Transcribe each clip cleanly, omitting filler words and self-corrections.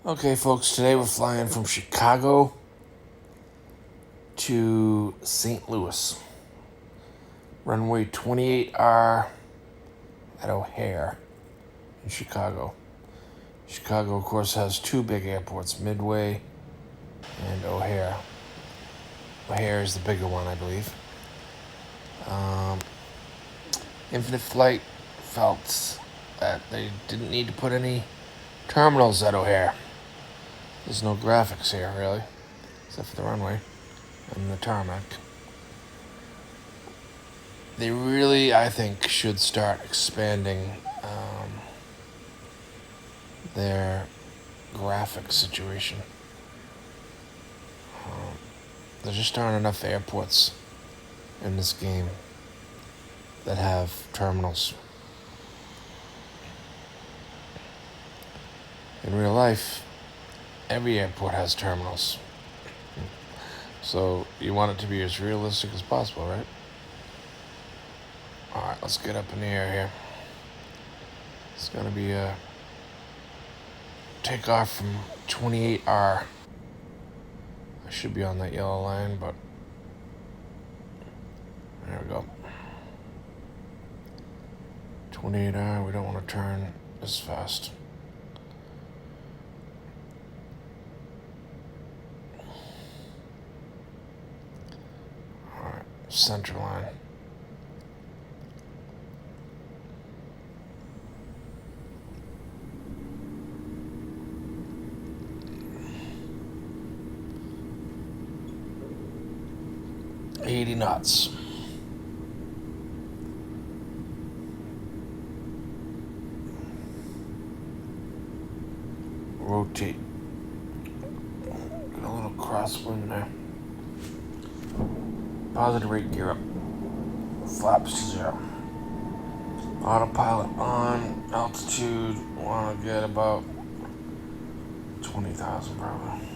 Okay, folks, today we're flying from Chicago to St. Louis. Runway 28R at O'Hare in Chicago. Chicago, of course, has two big airports, Midway and O'Hare. O'Hare is the bigger one, I believe. Infinite Flight felt that they didn't need to put any terminals at O'Hare. There's no graphics here, really, except for the runway and the tarmac. They really, I think, should start expanding their graphic situation. There just aren't enough airports in this game that have terminals. In real life, every airport has terminals. So you want it to be as realistic as possible, right? Alright, let's get up in the air here. It's gonna be a takeoff from 28R. I should be on that yellow line, but there we go. 28R, we don't want to turn as fast. Alright, center line. $80 knots. Rotate. Got a little crosswind there. Positive rate gear up. Flaps to 0. Autopilot on. Altitude, want to get about 20,000 probably.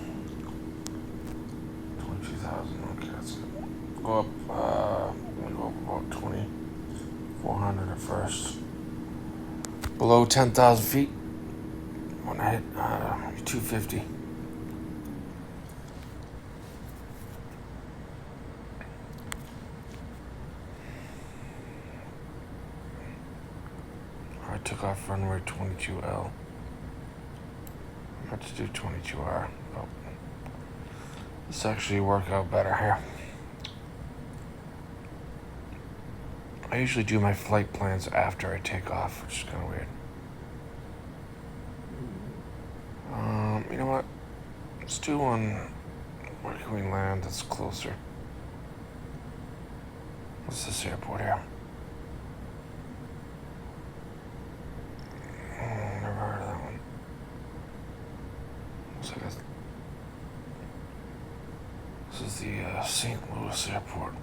22,000, okay, that's good. Go up, I'm gonna go up about 2,400 at first. Below 10,000 feet, when I hit 250. I took off runway 22L. I'm about to do 22R. Oh. This actually worked out better here. I usually do my flight plans after I take off, which is kind of weird. You know what? Let's do one where can we land that's closer. What's this airport here? Never heard of that one. Looks like this is the St. Louis airport.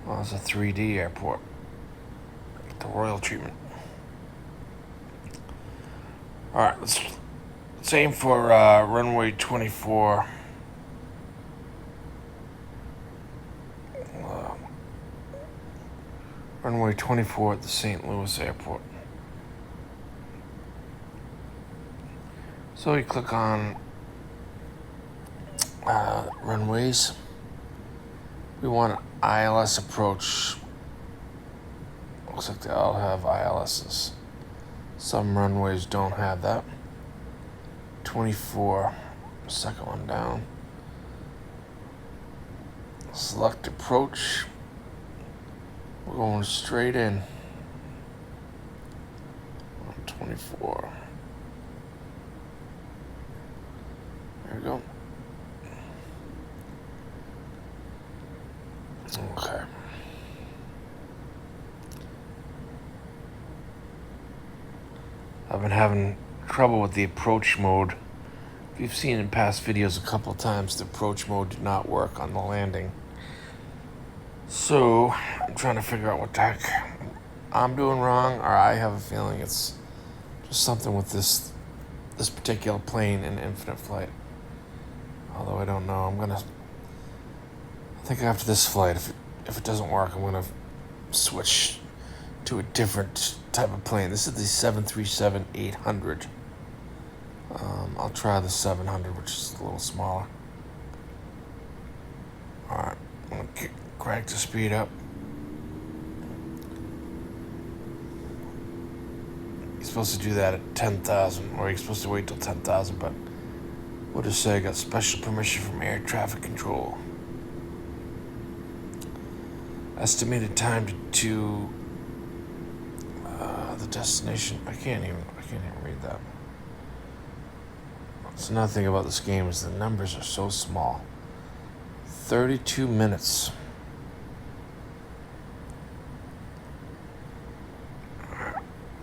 Well, it's a 3D airport. The royal treatment. Alright, let's aim for runway 24. Runway 24 at the St. Louis airport. So we click on runways. We want ILS approach. Looks like they all have ILSs. Some runways don't have that. 24, second one down. Select approach. We're going straight in. On 24. There we go. Okay. I've been having trouble with the approach mode. If you've seen in past videos a couple times, the approach mode did not work on the landing. So, I'm trying to figure out what the heck I'm doing wrong, or I have a feeling it's just something with this particular plane in Infinite Flight. Although I don't know, I think after this flight, if it doesn't work, I'm gonna switch to to a different type of plane. This is the 737-800. I'll try the 700, which is a little smaller. Alright, I'm going to crank the speed up. You're supposed to do that at 10,000, or you're supposed to wait till 10,000, but we'll just say I got special permission from air traffic control. Estimated time to the destination. I can't even read that. That's another thing about this game is the numbers are so small. 32 minutes.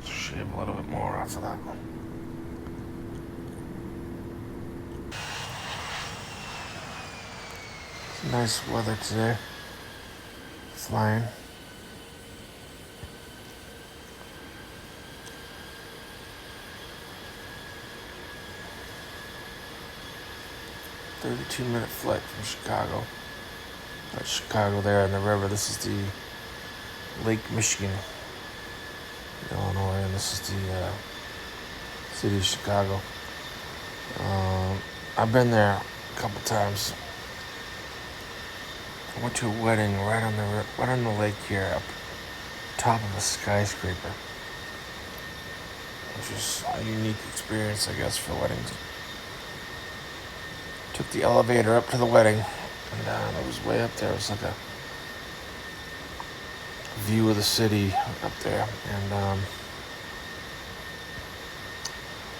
Shave a little bit more off of that one. It's nice weather today. Flying. "32-minute flight from Chicago." That's Chicago there in the river. This is the Lake Michigan, Illinois, and this is the city of Chicago. I've been there a couple times. I went to a wedding right on the lake here, up top of a skyscraper, which is a unique experience, I guess, for weddings. Took the elevator up to the wedding, and it was way up there. It was like a view of the city up there, and I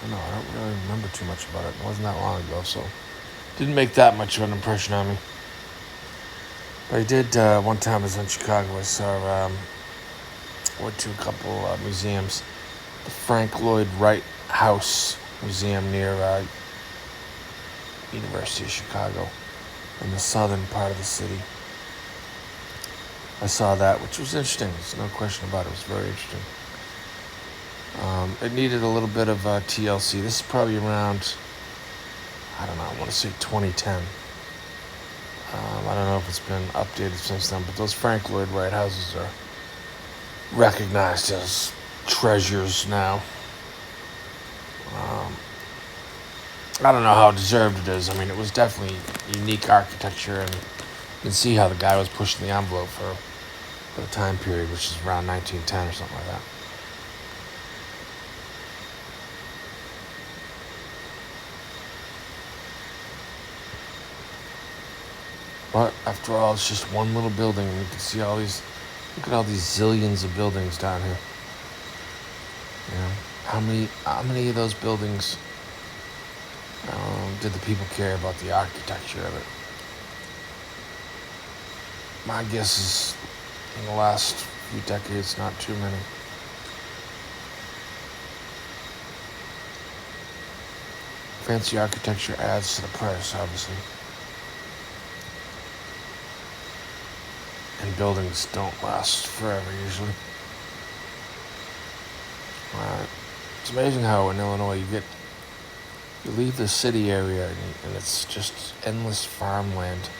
don't know, I don't really remember too much about it. It wasn't that long ago, so didn't make that much of an impression on me. But I did, one time I was in Chicago, I saw, went to a couple museums. The Frank Lloyd Wright House Museum near University of Chicago, in the southern part of the city. I saw that, which was interesting. There's no question about it. It was very interesting. It needed a little bit of TLC. This is probably around, I don't know, I want to say 2010. I don't know if it's been updated since then, but those Frank Lloyd Wright houses are recognized as treasures now. I don't know how deserved it is. I mean, it was definitely unique architecture, and you can see how the guy was pushing the envelope for the time period, which is around 1910 or something like that. But after all, it's just one little building, and you can see all these. Look at all these zillions of buildings down here. You know, how many of those buildings did the people care about the architecture of it? My guess is, in the last few decades, not too many. Fancy architecture adds to the price, obviously. And buildings don't last forever, usually. It's amazing how in Illinois you leave the city area and it's just endless farmland.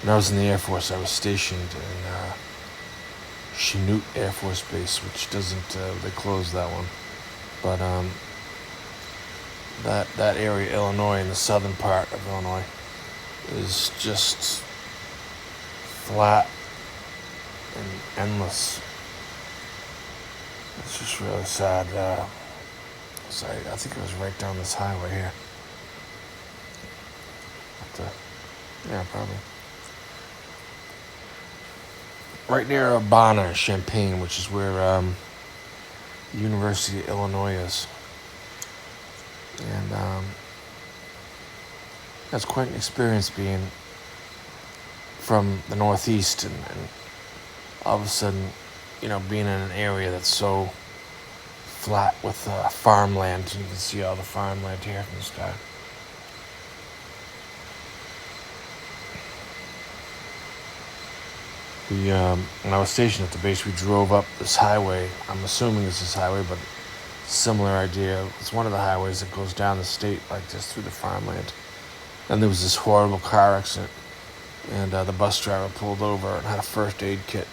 When I was in the Air Force, I was stationed in Chanute Air Force Base, which doesn't, they closed that one. But that area, Illinois, in the southern part of Illinois, is just flat and endless. It's just really sad. So I think it was right down this highway here. Yeah, probably. Right near Urbana, Champaign, which is where the University of Illinois is. And that's quite an experience being from the Northeast and all of a sudden, you know, being in an area that's so flat with farmland, and you can see all the farmland here from the sky. When I was stationed at the base, we drove up this highway. I'm assuming it's this highway, but similar idea. It's one of the highways that goes down the state like this through the farmland. And there was this horrible car accident, and the bus driver pulled over and had a first aid kit.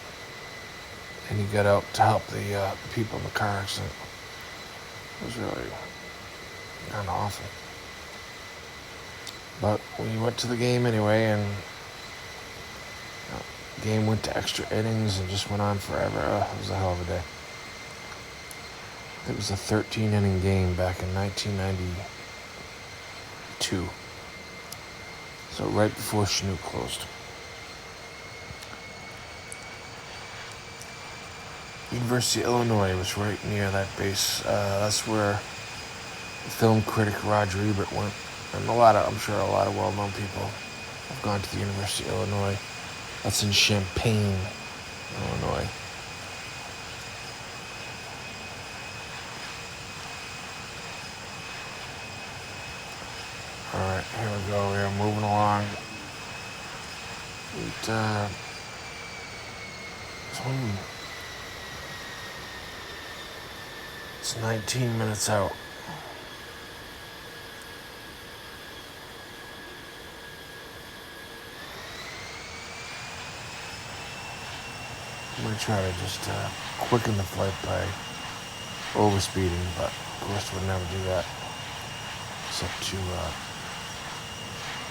and he got out to help the people in the car accident. It was really kind of awful. But we went to the game anyway, and the game went to extra innings and just went on forever. It was a hell of a day. It was a 13-inning game back in 1992. So right before Chanute closed. University of Illinois was right near that base. That's where film critic Roger Ebert went. And I'm sure a lot of well-known people have gone to the University of Illinois. That's in Champaign, Illinois. All right, here we go. We're moving along. It's 19 minutes out. I'm going to try to just quicken the flight by overspeeding, but of course we'll never do that. Except to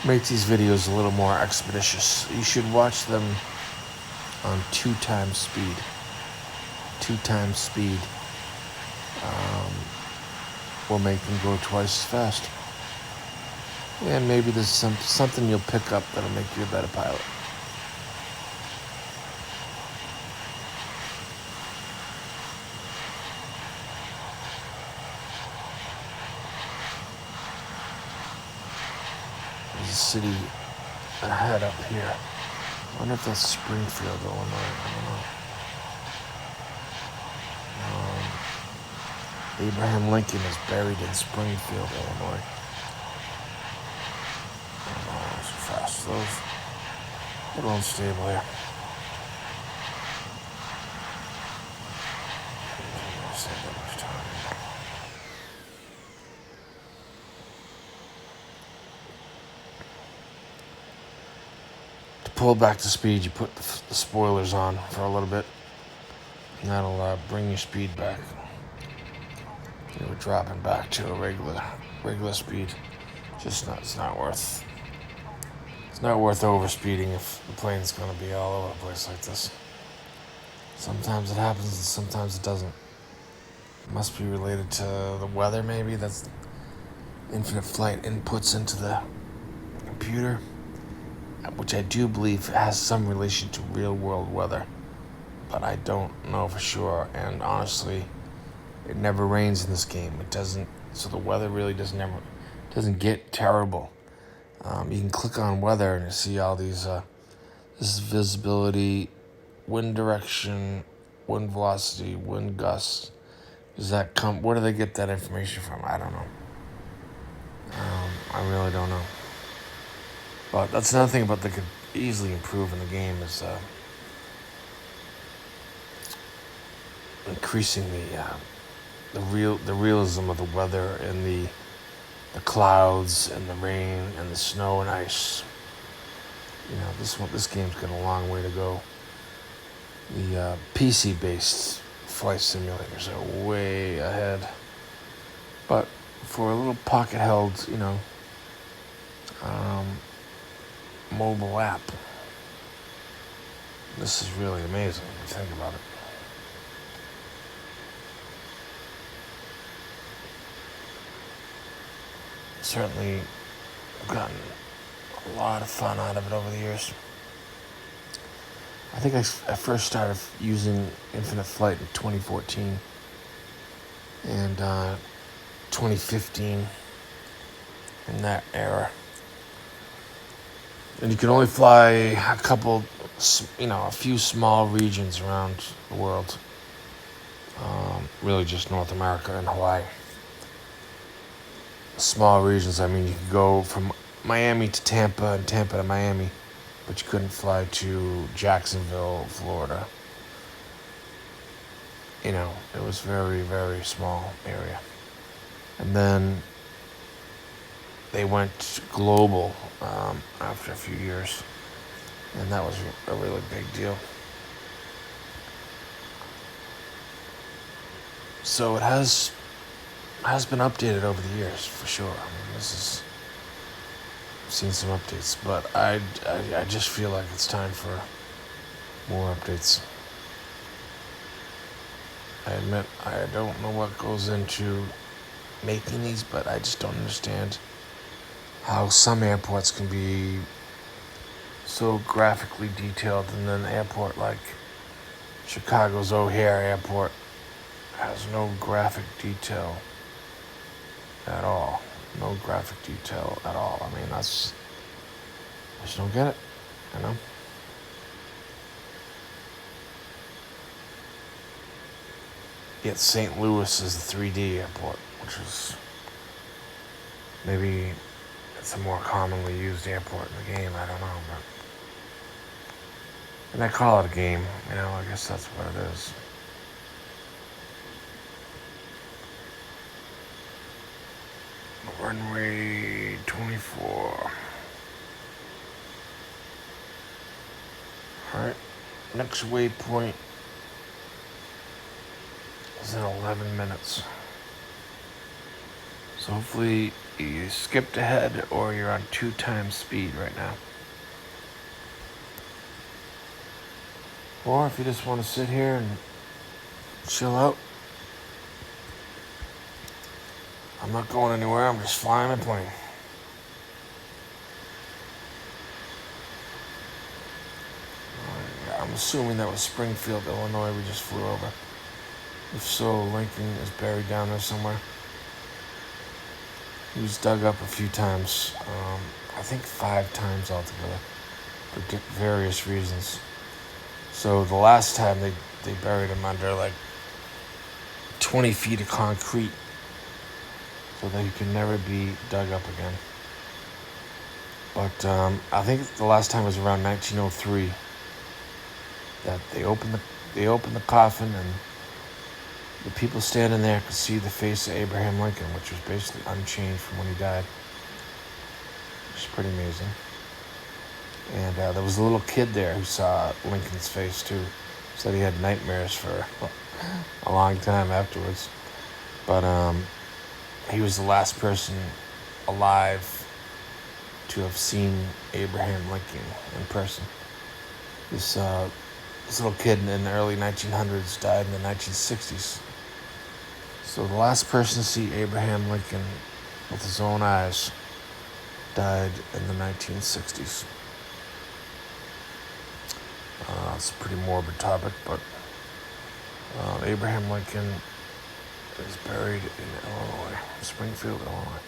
make these videos a little more expeditious. You should watch them on 2 times speed. 2 times speed will make them go twice as fast. And maybe there's something you'll pick up that'll make you a better pilot. There's a city ahead up here. I wonder if that's Springfield, Illinois. I don't know. Abraham Lincoln is buried in Springfield, Illinois. Oh, those are fast. Those a little unstable here. To pull back to speed, you put the spoilers on for a little bit, and that'll bring your speed back. We're dropping back to a regular speed. It's not worth overspeeding if the plane's gonna be all over the place like this. Sometimes it happens and sometimes it doesn't. It must be related to the weather, maybe. That's infinite flight inputs into the computer, which I do believe has some relation to real world weather, but I don't know for sure. And honestly, it never rains in this game. It doesn't, so the weather really doesn't get terrible. You can click on weather and you see all these. This is visibility, wind direction, wind velocity, wind gusts. Where do they get that information from? I don't know. I really don't know. But that's another thing about they could easily improve in the game is increasing the realism of the weather and the clouds and the rain and the snow and ice. This game's got a long way to go. The PC-based flight simulators are way ahead. But for a little pocket-held, mobile app, this is really amazing if you think about it. Certainly I've gotten a lot of fun out of it over the years. I think I first started using Infinite Flight in 2014 and 2015, in that era. And you can only fly a few small regions around the world. Really just North America and Hawaii. Small regions, I mean, you could go from Miami to Tampa and Tampa to Miami, but you couldn't fly to Jacksonville, Florida. It was very, very small area. And then they went global after a few years, and that was a really big deal. So it has been updated over the years for sure. I mean, this is I've seen some updates, but I just feel like it's time for more updates. I admit I don't know what goes into making these, but I just don't understand how some airports can be so graphically detailed, and then an airport like Chicago's O'Hare Airport has no graphic detail at all. No graphic detail at all. I mean, I just don't get it, you know? Yet St. Louis is the 3D airport, which is maybe it's a more commonly used airport in the game. I don't know, but and I call it a game. You know, I guess that's what it is. Runway 24. Alright, next waypoint is in 11 minutes. So hopefully you skipped ahead or you're on 2 times speed right now. Or if you just want to sit here and chill out. I'm not going anywhere, I'm just flying my plane. I'm assuming that was Springfield, Illinois we just flew over. If so, Lincoln is buried down there somewhere. He was dug up a few times, I think 5 times altogether, for various reasons. So the last time they buried him under like 20 feet of concrete so that he could never be dug up again. But I think the last time was around 1903 that they opened the coffin, and the people standing there could see the face of Abraham Lincoln, which was basically unchanged from when he died. Which is pretty amazing. And there was a little kid there who saw Lincoln's face too. Said he had nightmares for a long time afterwards. But he was the last person alive to have seen Abraham Lincoln in person. This little kid in the early 1900s died in the 1960s. So the last person to see Abraham Lincoln with his own eyes died in the 1960s. It's a pretty morbid topic, but Abraham Lincoln is buried in Illinois, Springfield, Illinois.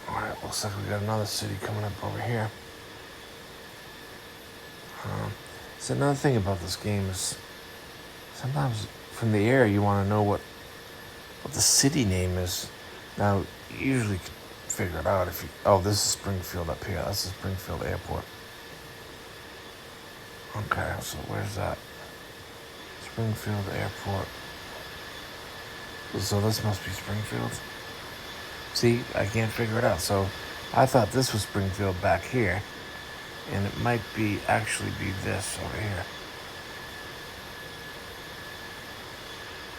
Alright, looks like we got another city coming up over here. So another thing about this game is sometimes from the air you want to know what the city name is. Now, you usually can figure it out if you... Oh, this is Springfield up here. That's the Springfield Airport. Okay, so where's that? Springfield Airport. So this must be Springfield. See, I can't figure it out. So I thought this was Springfield back here, and it might actually be this over here.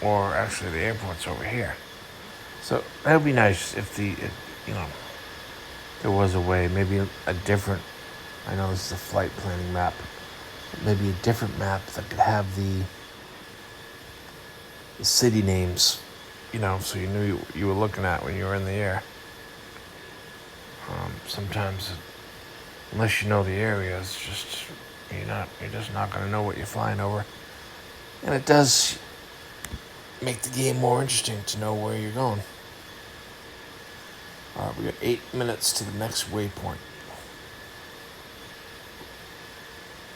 Or actually the airport's over here. So that would be nice if there was a way, maybe a different, I know this is a flight planning map, but maybe a different map that could have the city names, so you knew you were looking at when you were in the air. Sometimes, unless you know the area, it's just, you're just not going to know what you're flying over. And it does make the game more interesting to know where you're going. Alright, we got 8 minutes to the next waypoint.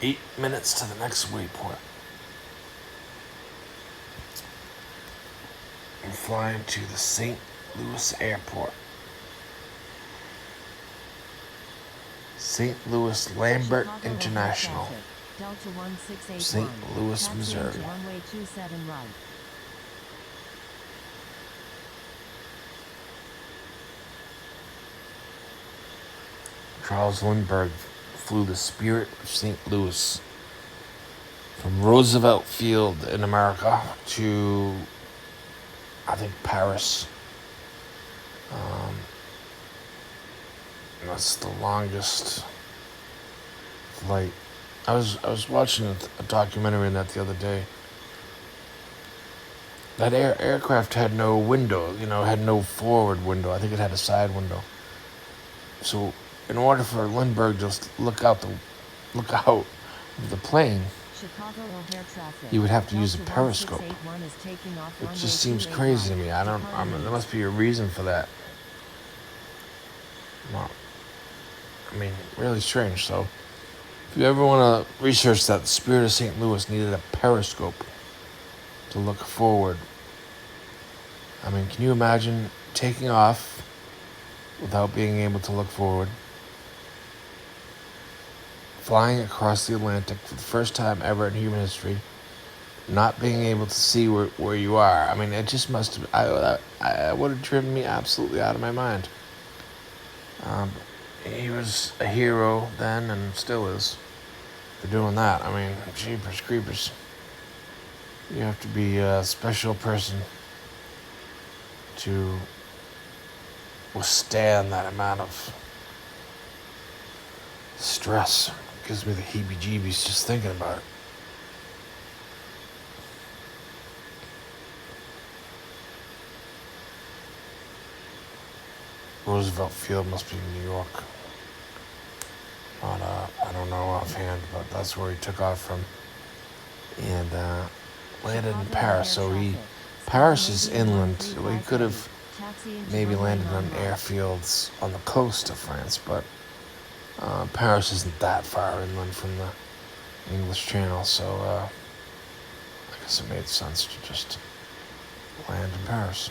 8 minutes to the next waypoint. I'm flying to the St. Louis Airport. St. Louis Lambert International. St. Louis, Missouri. Charles Lindbergh flew the Spirit of St. Louis from Roosevelt Field in America to, I think, Paris. That's the longest flight. I was watching a documentary on that the other day. That aircraft had no window, had no forward window. I think it had a side window. So, in order for Lindbergh to just look out of the plane, Chicago O'Hare traffic. you would have to use a Delta periscope. 1681 is taking off It runway just seems 28 crazy to right. me. There must be a reason for that. Well, really strange. So, if you ever want to research that, the Spirit of St. Louis needed a periscope to look forward. Can you imagine taking off without being able to look forward? Flying across the Atlantic for the first time ever in human history, not being able to see where you are. It just must have, I would have driven me absolutely out of my mind. He was a hero then and still is for doing that. Jeepers creepers. You have to be a special person to withstand that amount of stress. It gives me the heebie-jeebies just thinking about it. Roosevelt Field must be in New York. I don't know offhand, but that's where he took off from. And landed in Paris. So Paris is inland. So he could have maybe landed on airfields on the coast of France, but Paris isn't that far inland from the English Channel, so I guess it made sense to just land in Paris.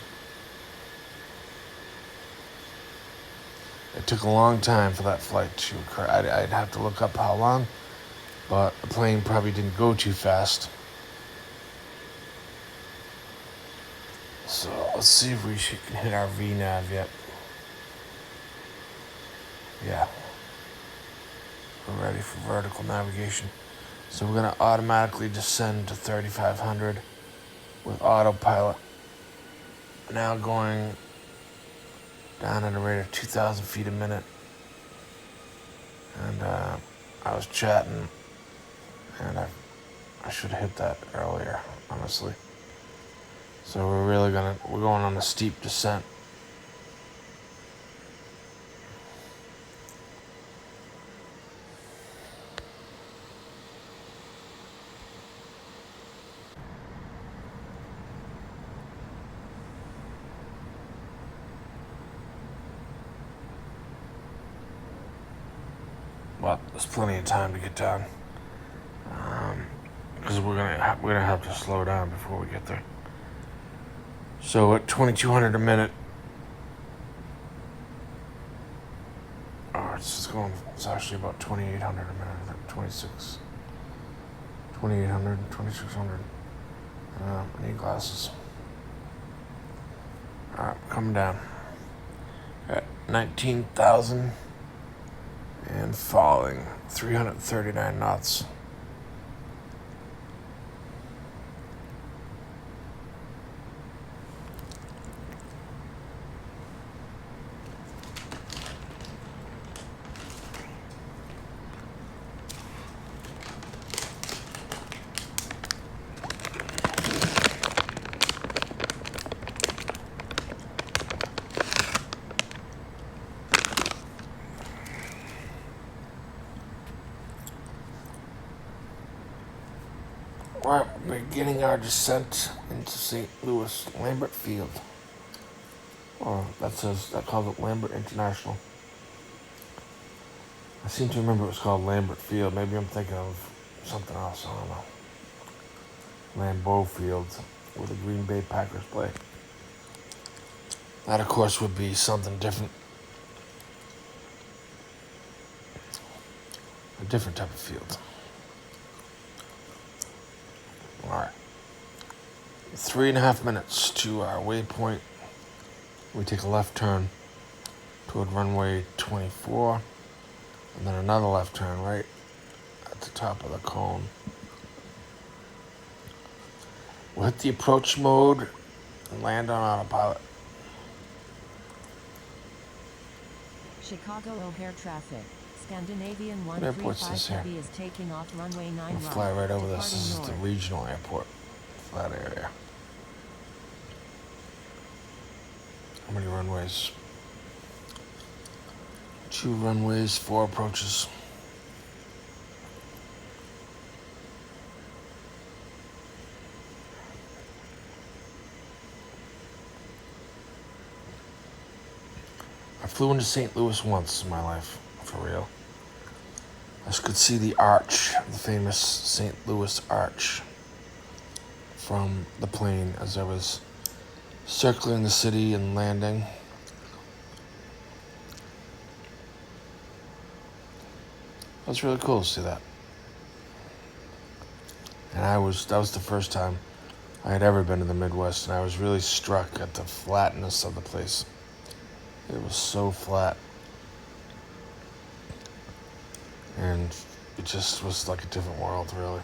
It took a long time for that flight to occur. I'd have to look up how long, but the plane probably didn't go too fast. So let's see if we can hit our VNav yet. Yeah. We're ready for vertical navigation. So we're going to automatically descend to 3,500 with autopilot. Now going down at a rate of 2,000 feet a minute. And I was chatting, and I should have hit that earlier, honestly. So we're going on a steep descent. Well, there's plenty of time to get down, because we're gonna have to slow down before we get there. So at 2,200 a minute, it's actually about 2,800 a minute. I think 2,800, 2,600. I need glasses. All right, coming down at 19,000 and falling 339 knots. We're beginning our descent into St. Louis Lambert Field. Or that calls it Lambert International. I seem to remember it was called Lambert Field. Maybe I'm thinking of something else. I don't know. Lambeau Field, where the Green Bay Packers play. That, of course, would be something different. A different type of field. Alright. 3.5 minutes to our waypoint. We take a left turn toward runway 24. And then another left turn right at the top of the cone. We'll hit the approach mode and land on autopilot. Chicago O'Hare traffic. Scandinavian What airport's this 135 here? Heavy is taking off runway 9 We'll right. fly right over this. Departing This is the north. regional airport. Flat area. How many runways? 2 runways, 4 approaches. I flew into St. Louis once in my life, for real. I could see the arch, the famous St. Louis Arch, from the plane as I was circling the city and landing. It was really cool to see that. And that was the first time I had ever been to the Midwest, and I was really struck at the flatness of the place. It was so flat. And it just was like a different world, really.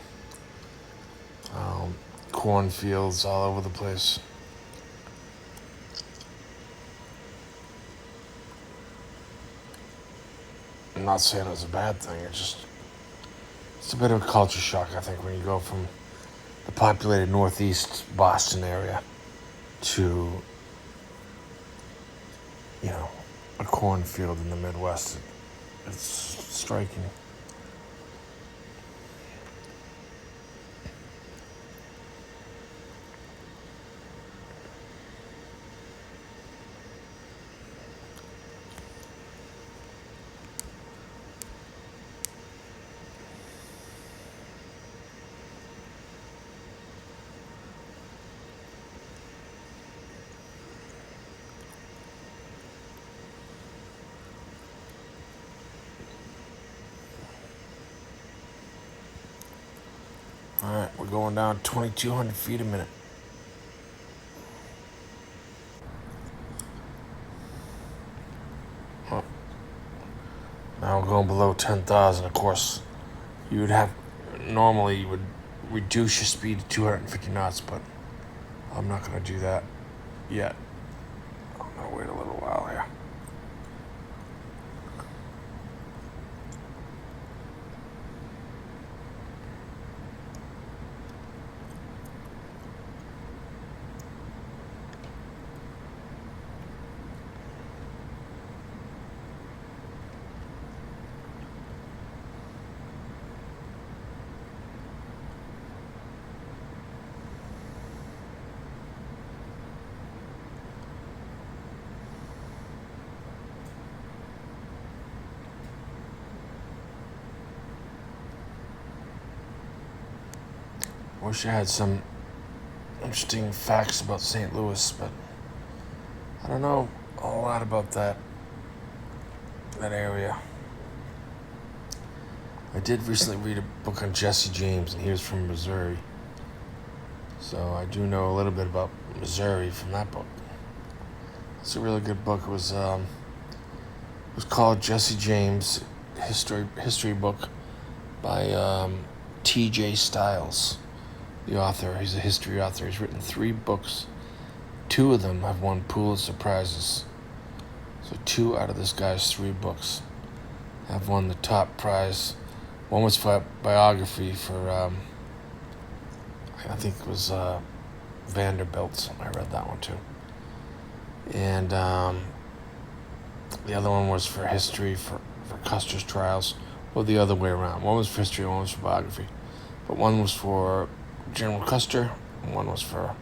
Cornfields all over the place. I'm not saying it was a bad thing. It's a bit of a culture shock, I think, when you go from the populated Northeast Boston area to, a cornfield in the Midwest. It's striking. All right, we're going down 2,200 feet a minute. Huh. Now we're going below 10,000. Of course, normally you would reduce your speed to 250 knots, but I'm not going to do that yet. I'm going to wait a little while here. Wish I had some interesting facts about St. Louis, but I don't know a lot about that area. I did recently read a book on Jesse James, and he was from Missouri. So I do know a little bit about Missouri from that book. It's a really good book. It was called Jesse James, history book by T.J. Stiles, the author. He's a history author. He's written 3 books. 2 of them have won Pulitzer Prizes. So 2 out of this guy's 3 books have won the top prize. One was for biography for, I think it was Vanderbilt. I read that one too. And the other one was for history for Custer's trials, or the other way around. One was for history, one was for biography. But one was for General Custer, and one was for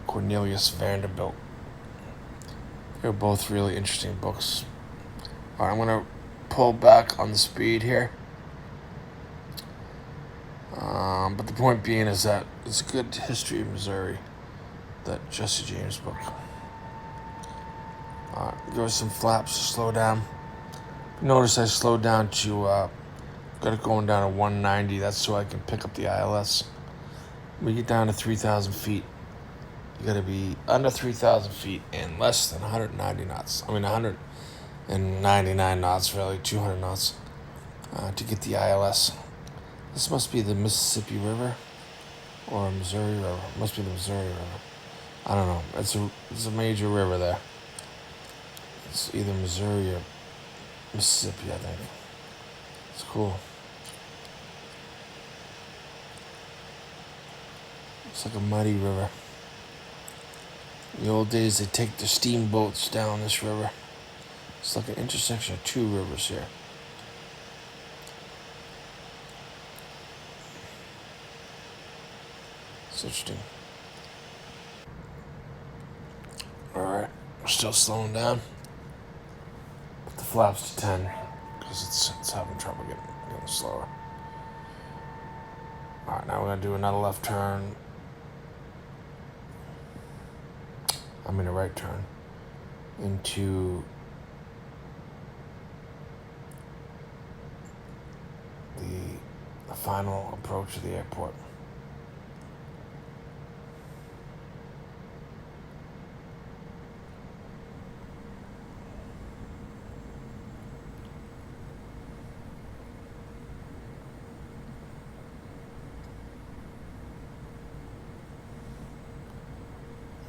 Cornelius Vanderbilt. They were both really interesting books. All right, I'm going to pull back on the speed here. But the point being is that it's a good history of Missouri, that Jesse James book. There were some flaps to slow down. Notice I slowed down to, got it going down to 190. That's so I can pick up the ILS. When you get down to 3,000 feet, you got to be under 3,000 feet and less than 190 knots. 199 knots, really, 200 knots to get the ILS. This must be the Mississippi River. or Missouri River. Must be the Missouri River. I don't know. It's a major river there. It's either Missouri or Mississippi, I think. It's cool. It's like a muddy river. In the old days, they take the steamboats down this river. It's like an intersection of two rivers here. It's interesting. Alright, we're still slowing down. Put the flaps to 10 because it's having trouble getting slower. Alright, now we're going to do another left turn. I mean a right turn into the final approach to the airport.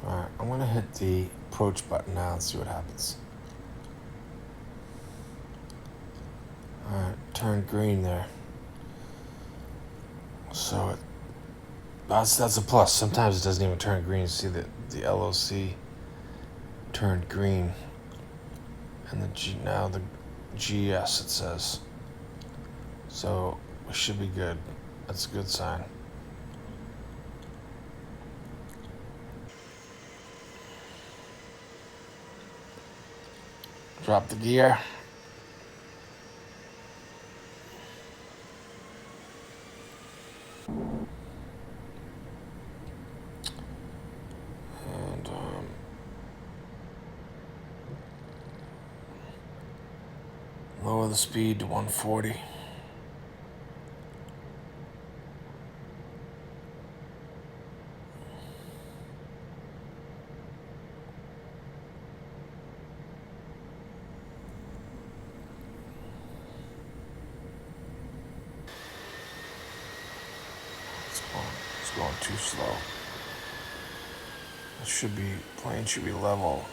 Alright, I'm going to hit the approach button now and see what happens. Alright, turn green there. So that's a plus. Sometimes it doesn't even turn green. See the LOC turned green. And now the GS it says. So we should be good. That's a good sign. Drop the gear. And lower the speed to 140. It's going too slow. Plane should be level.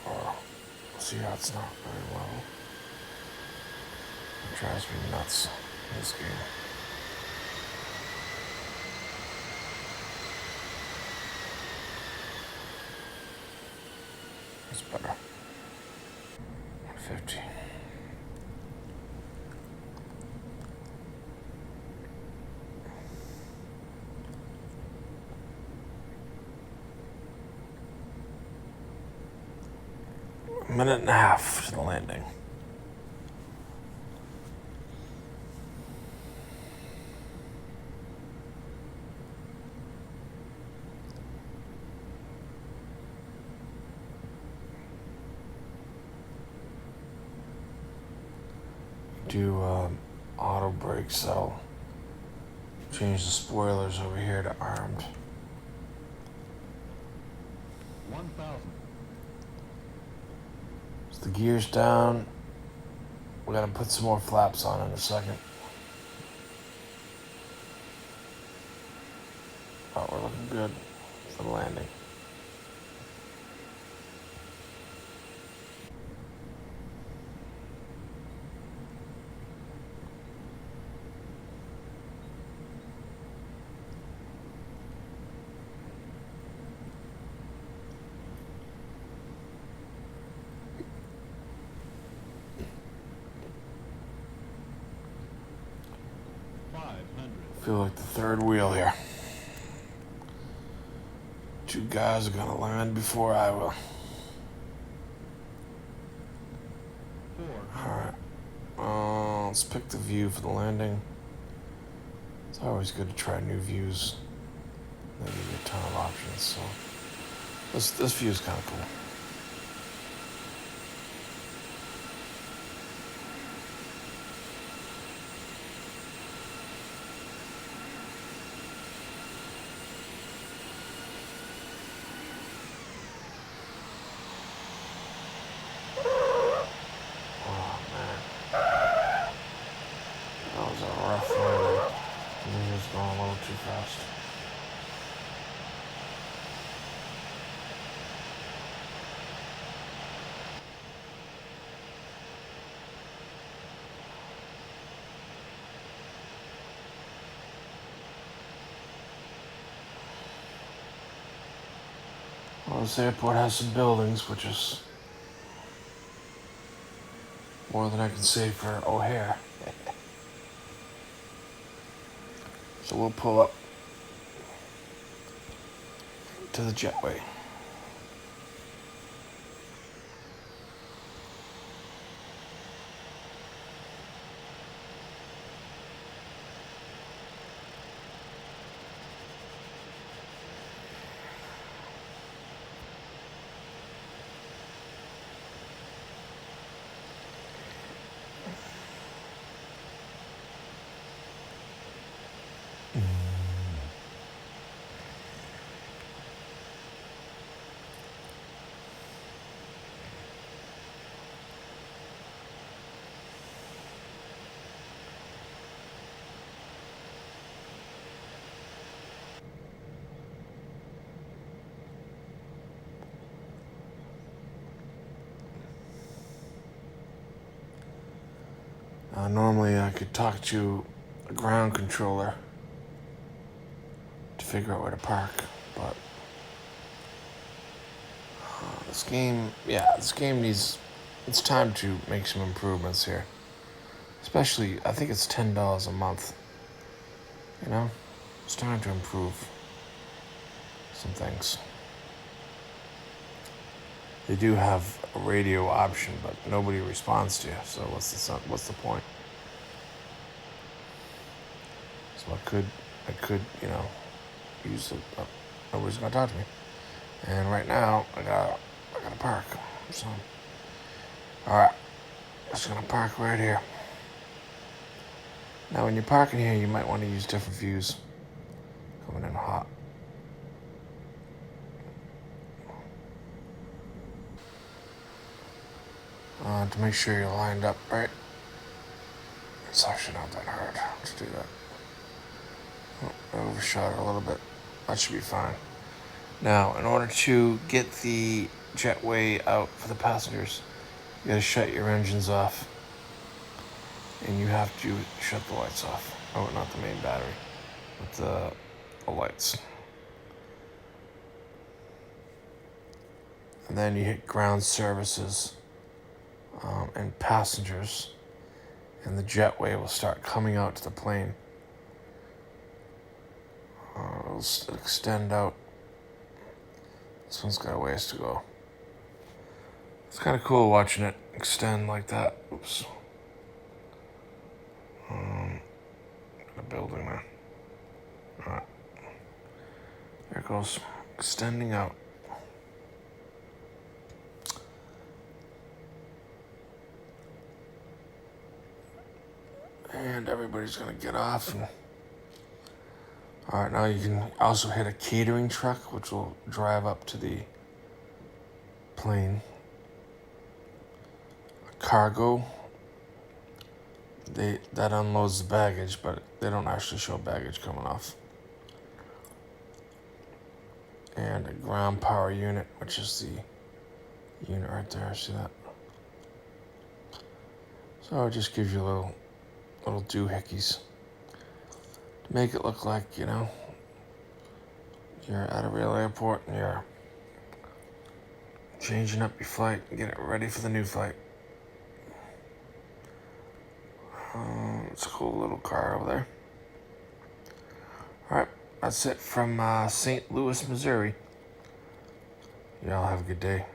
Or see how it's not very level. It drives me nuts in this game. It's better. 150. A minute and a half to the landing. Do auto brakes, so change the spoilers over here to armed. 1,000. So the gear's down. We're gonna put some more flaps on in a second. Oh, we're looking good for the landing. Feel like the third wheel here. Two guys are gonna land before I will. Alright. Let's pick the view for the landing. It's always good to try new views. They give you a ton of options, so this view is kinda cool. That was a rough landing. I think it was going a little too fast. Well, this airport has some buildings, which is more than I can say for O'Hare. So we'll pull up to the jetway. Normally I could talk to a ground controller to figure out where to park, but this game needs, it's time to make some improvements here. Especially, I think it's $10 a month. You know, it's time to improve some things. They do have a radio option, but nobody responds to you. So what's the point? So I could, use it, but nobody's gonna talk to me. And right now, I gotta park. So, all right, just gonna park right here. Now, when you're parking here, you might want to use different views. Coming in hot. To make sure you're lined up right. It's actually not that hard to do that. I overshot it a little bit. That should be fine. Now, in order to get the jetway out for the passengers, you gotta shut your engines off. And you have to shut the lights off. Oh, not the main battery, but the lights. And then you hit ground services and passengers, and the jetway will start coming out to the plane. It'll extend out. This one's got a ways to go. It's kind of cool watching it extend like that. Oops. A building there. Alright. There it goes. Extending out. And everybody's gonna get off. Alright, now you can also hit a catering truck, which will drive up to the plane. A cargo. That unloads the baggage, but they don't actually show baggage coming off. And a ground power unit, which is the unit right there. See that? So it just gives you little doohickeys to make it look like, you're at a real airport and you're changing up your flight and getting it ready for the new flight. It's a cool little car over there. Alright, that's it from St. Louis, Missouri. Y'all have a good day.